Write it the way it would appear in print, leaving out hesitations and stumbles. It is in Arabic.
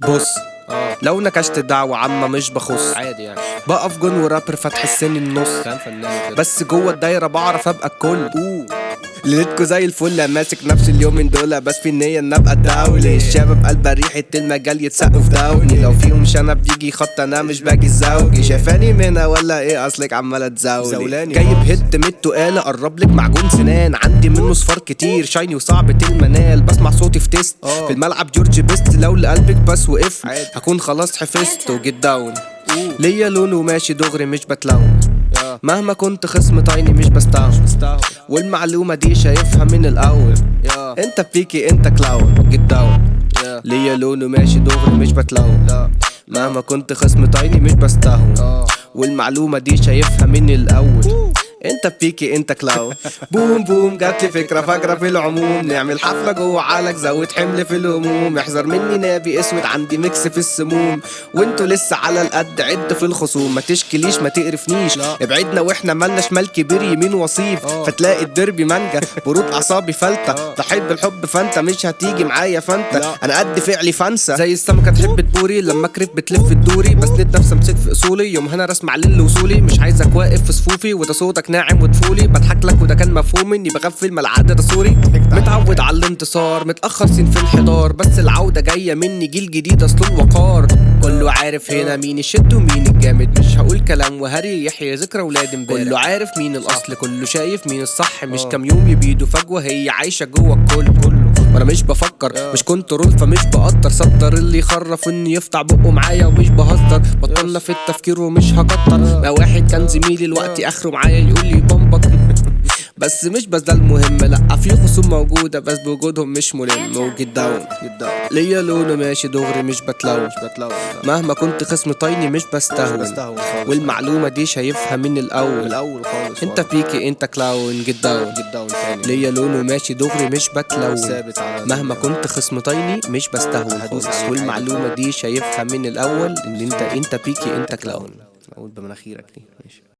بص، لو نكشت دعوة عامة مش بخص عادي يعني. بقف جون ورابر فتح السن النص، كان فنان كده. بس جوه الدايرة بعرف ابقى الكل. ليلتكو زي الفل ماسك نفس اليومين دول، بس في النية ان ابقى الدولي. الشباب قلبة ريحة المجال يتسقف دوني، لو فيهم شنب بيجي خط انا مش باجي الزوجي. شايفاني منها ولا ايه؟ اصلك عمالة تزاولي. جايب هيت ميتو آلة قرب لك معجون سنان، عندي منه صفار كتير شايني وصعبة المنال. بسمع صوتي في تيست في الملعب جورج بيست، لو لقلبك بس وقف هكون خلاص حفظت وجيت داون. ليا لون وماشي دغري مش بتلون، مهما كنت خصم طايني مش بستاهل. والمعلومة دي شايفها من الأول، انت بيكي انت كلاون جيت داون. ليا لون وماشي دغري مش بتلون، مهما كنت خصم طايني مش بستاهل. والمعلومة دي شايفها من الأول، انت بيكي انت كلاون. بوم بوم جاتلي فكرة فجرة في العموم، نعمل حفلة جوه عقلك زود حمل في الهموم. احذر مني نابي اسود عندي ميكس في السموم، وانتوا لسه على القد عد في الخصوم. ما تشكليش ما تقرفنيش، ابعدنا واحنا مالناش مال كبير يمين وصيف. فتلاقي الدربي مانجا برود اعصابي فلتة، ضحيت بالحب فانت مش هتيجي معايا فانت. انا قد فعلي فانسى زي السمكة تحب تبوري، لما كرف بتلف الدوري. بس نت نفسي مسيت في اصولي، يوم هنا رسم على وصولي. مش عايزك واقف في صفوفي وده صوتك ناعم وطفولي. بضحك لك وده كان مفهوم اني بغفل ما العادة ده سوري. متعود على الانتصار متأخر سين في الحضار، بس العودة جاية مني جيل جديد اصل الوقار. كله عارف هنا مين الشد ومين الجامد، مش هقول كلام وهري يحيى ذكرى ولاد امبارح. كله عارف مين الاصل كله شايف مين الصح، مش كام يوم يبيدوا فجوة هي عايشة جوه الكل كله. وانا مش بفكر مش كنترول فمش بقدر صدر اللي يخرف اني يفتح بقه معايا ومش بهزر. بطلنا في التفكير ومش هكتر، ما واحد كان زميلي الوقت اخره معايا يقول لي بمبك. بس مش بس ده المهم، لا في خصوم موجودة بس بوجودهم مش ملم. وجيت داون ليا لونه ماشي دغري مش بتلون، مهما كنت خصم طايني مش بستهون. والمعلومة دي شايفها من الأول خالص. انت بيكي انت كلاون جيت داون. ليا لونه ماشي دغري مش بتلون، مهما كنت خصم طايني مش بستهون خالص. والمعلومة دي شايفها من الأول ان انت بيكي انت كلاون. اقول بمناخيرك دي ماشي.